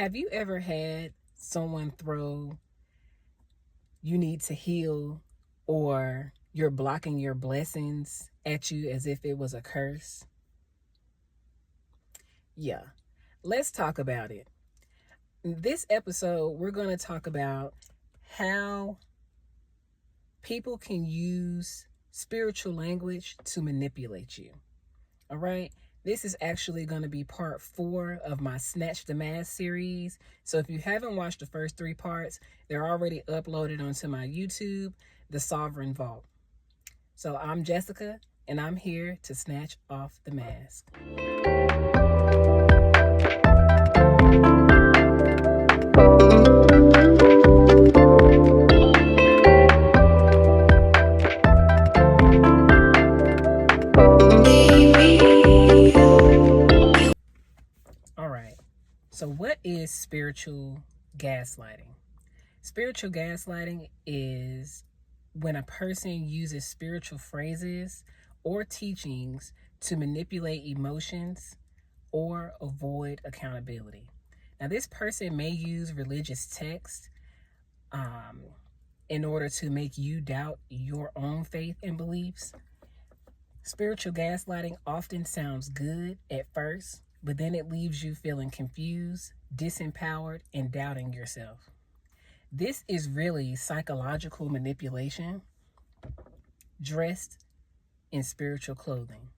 Have you ever had someone throw "you need to heal" or "you're blocking your blessings" at you as if it was a curse? Yeah, let's talk about it. In this episode, we're going to talk about how people can use spiritual language to manipulate you. All right. This is actually going to be part 4 of my Snatch the Mask series. So if you haven't watched the first 3 parts, they're already uploaded onto my YouTube, The Sovereign Vault. So I'm Jessica, and I'm here to snatch off the mask. All right. So what is spiritual gaslighting? Spiritual gaslighting is when a person uses spiritual phrases or teachings to manipulate emotions or avoid accountability. Now, this person may use religious text in order to make you doubt your own faith and beliefs. Spiritual gaslighting often sounds good at first, but then it leaves you feeling confused, disempowered, and doubting yourself. This is really psychological manipulation dressed in spiritual clothing.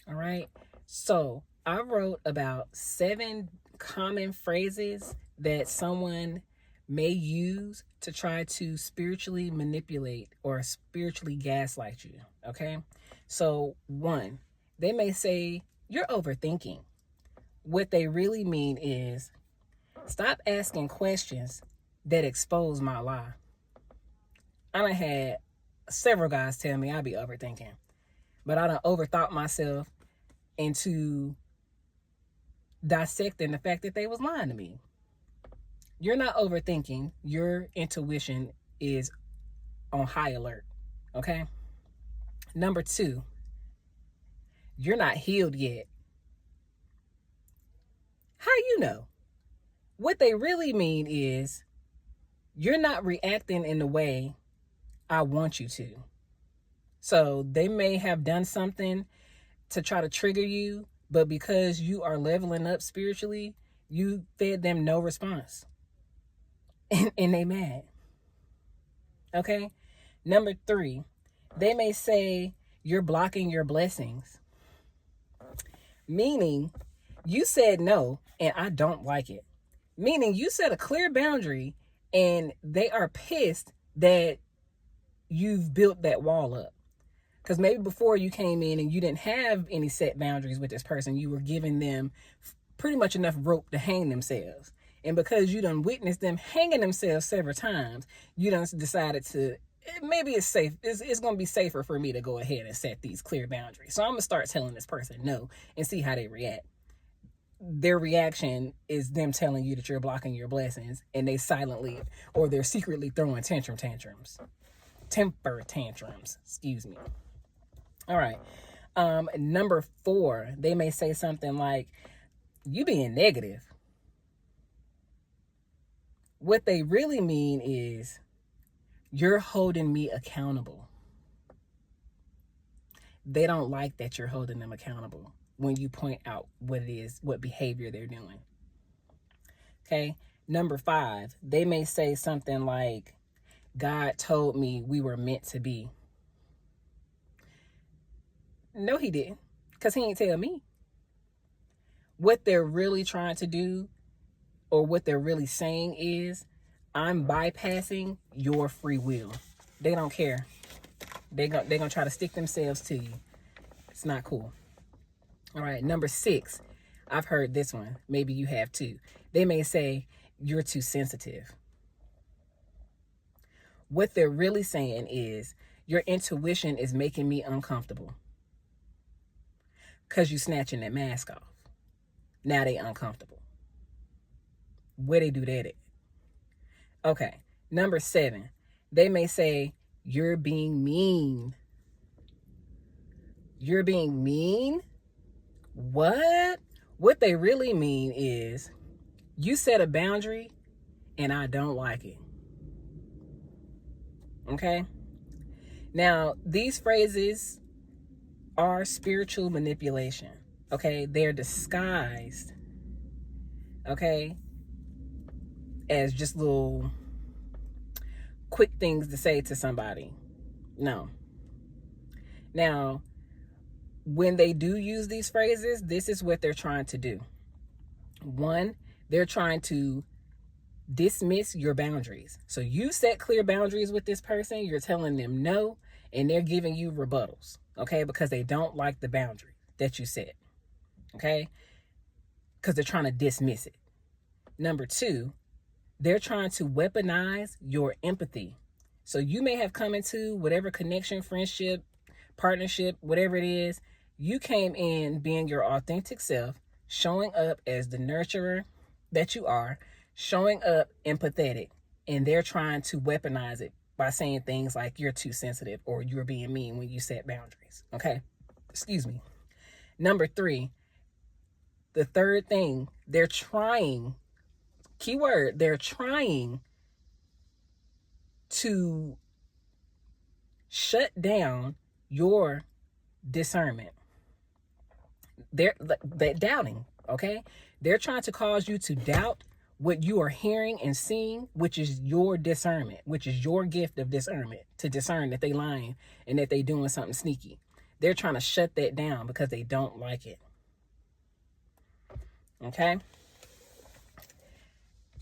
All right. So I wrote about 7 common phrases that someone may use to try to spiritually manipulate or spiritually gaslight you. Okay. So 1, they may say, "You're overthinking." What they really mean is, "Stop asking questions that expose my lie." I done had several guys tell me I be overthinking, but I done overthought myself into dissecting the fact that they was lying to me. You're not overthinking. Your intuition is on high alert. Okay. Number 2, "You're not healed yet." How you know? What they really mean is, "You're not reacting in the way I want you to." So they may have done something to try to trigger you, but because you are leveling up spiritually, you fed them no response. And they mad. Okay? Number 3, they may say, "You're blocking your blessings." Meaning, you said no and I don't like it. Meaning, you set a clear boundary and they are pissed that you've built that wall up. Because maybe before you came in and you didn't have any set boundaries with this person, you were giving them pretty much enough rope to hang themselves. And because you done witnessed them hanging themselves several times, you done decided to, maybe it's safe. It's going to be safer for me to go ahead and set these clear boundaries. So I'm going to start telling this person no and see how they react. Their reaction is them telling you that you're blocking your blessings, and they silently or they're secretly throwing temper tantrums. Excuse me. All right. Number 4, they may say something like, "You being negative." What they really mean is, "You're holding me accountable." They don't like that you're holding them accountable when you point out what it is, what behavior they're doing. Okay. Number 5, they may say something like, "God told me we were meant to be." No, he didn't, because he ain't tell me. What they're really trying to do, or what they're really saying is, "I'm bypassing your free will." They don't care. They're gonna try to stick themselves to you. It's not cool. All right. Number 6, I've heard this one. Maybe you have too. They may say, "You're too sensitive." What they're really saying is, "Your intuition is making me uncomfortable because you snatching that mask off. Now they uncomfortable." Where they do that at? Okay. Number 7, they may say, "You're being mean." You're being mean? What? What they really mean is, you set a boundary and I don't like it. Okay? Now, these phrases are spiritual manipulation. Okay? They're disguised, okay, as just little quick things to say to somebody. No. Now, when they do use these phrases, this is what they're trying to do. One, they're trying to dismiss your boundaries. So you set clear boundaries with this person, you're telling them no, and they're giving you rebuttals, okay, because they don't like the boundary that you set, okay, because they're trying to dismiss it. Number two, they're trying to weaponize your empathy. So you may have come into whatever connection, friendship, partnership, whatever it is, you came in being your authentic self, showing up as the nurturer that you are, showing up empathetic, and they're trying to weaponize it by saying things like you're too sensitive or you're being mean when you set boundaries. Okay? Excuse me. Number three, the third thing, they're trying, keyword, they're trying to shut down your discernment. They're doubting, okay? They're trying to cause you to doubt what you are hearing and seeing, which is your discernment, which is your gift of discernment, to discern that they lying and that they doing something sneaky. They're trying to shut that down because they don't like it. Okay?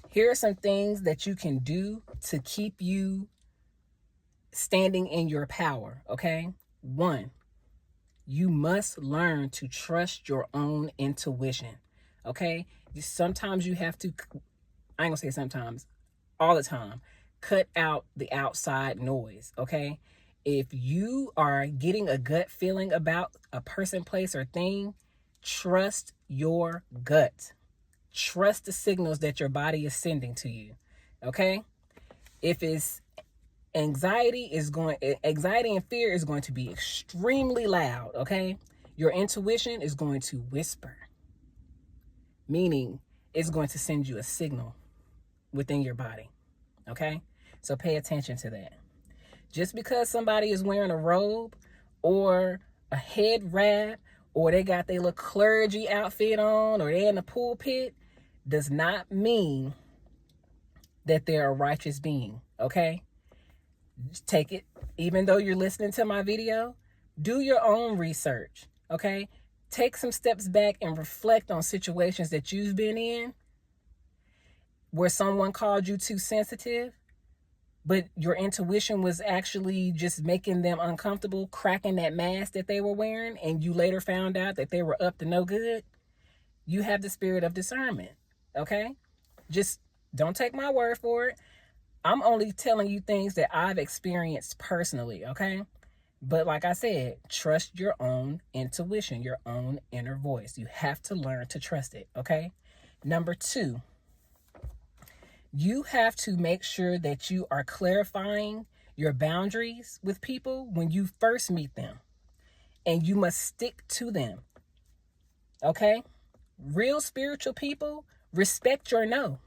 Here are some things that you can do to keep you standing in your power, okay? One, you must learn to trust your own intuition, okay? Sometimes you have to, I ain't gonna say sometimes, all the time, cut out the outside noise, okay? If you are getting a gut feeling about a person, place, or thing, trust your gut. Trust the signals that your body is sending to you, okay? If it's anxiety and fear is going to be extremely loud, okay? Your intuition is going to whisper, meaning it's going to send you a signal within your body, okay? So pay attention to that. Just because somebody is wearing a robe or a head wrap, or they got their little clergy outfit on, or they're in the pulpit, does not mean that they're a righteous being, okay? Take it, even though you're listening to my video, do your own research, okay? Take some steps back and reflect on situations that you've been in where someone called you too sensitive, but your intuition was actually just making them uncomfortable, cracking that mask that they were wearing, and you later found out that they were up to no good. You have the spirit of discernment, okay? Just don't take my word for it. I'm only telling you things that I've experienced personally, okay? But like I said, trust your own intuition, your own inner voice. You have to learn to trust it, okay? Number two, you have to make sure that you are clarifying your boundaries with people when you first meet them. And you must stick to them, okay? Real spiritual people respect your no.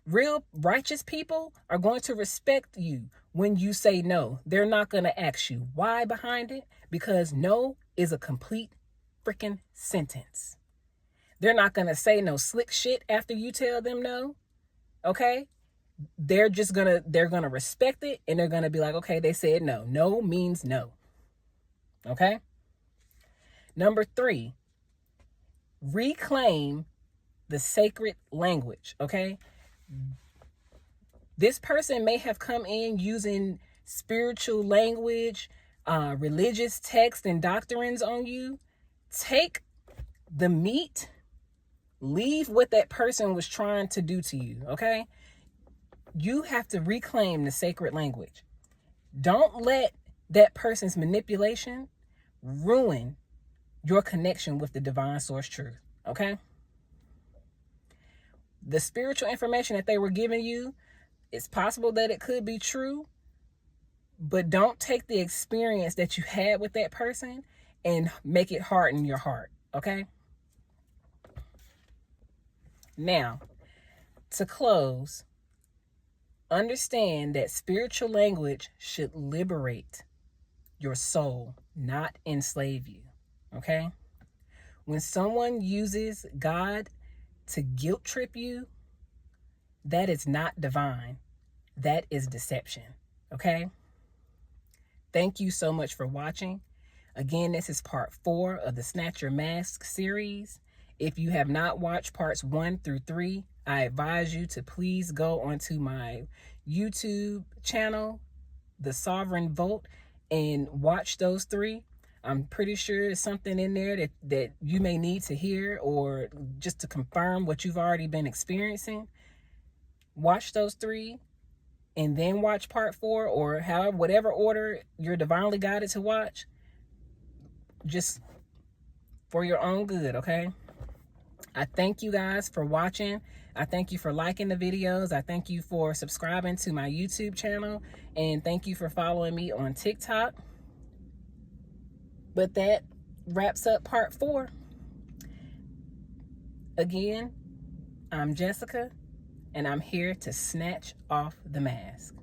Real righteous people are going to respect you when you say no. They're not going to ask you why behind it, because no is a complete freaking sentence. They're not going to say no slick shit after you tell them no. Okay? They're going to respect it, and they're going to be like, okay, they said no. No means no. Okay? Number three, reclaim the sacred language. Okay? This person may have come in using spiritual language, religious texts and doctrines on you. Take the meat, leave what that person was trying to do to you, okay? You have to reclaim the sacred language. Don't let that person's manipulation ruin your connection with the divine source truth, okay? The spiritual information that they were giving you, it's possible that it could be true, but don't take the experience that you had with that person and make it harden your heart, okay? Now, to close, understand that spiritual language should liberate your soul, not enslave you. Okay? When someone uses God to guilt trip you, that is not divine. That is deception. Okay? Thank you so much for watching. Again, this is part 4 of the Snatch Your Mask series. If you have not watched parts 1 through 3, I advise you to please go onto my YouTube channel, The Sovereign Vote, and watch those 3. I'm pretty sure there's something in there that you may need to hear, or just to confirm what you've already been experiencing. Watch those 3 and then watch part 4, or however, whatever order you're divinely guided to watch, just for your own good, okay? I thank you guys for watching. I thank you for liking the videos. I thank you for subscribing to my YouTube channel. And thank you for following me on TikTok. But that wraps up part 4. Again, I'm Jessica, and I'm here to snatch off the mask.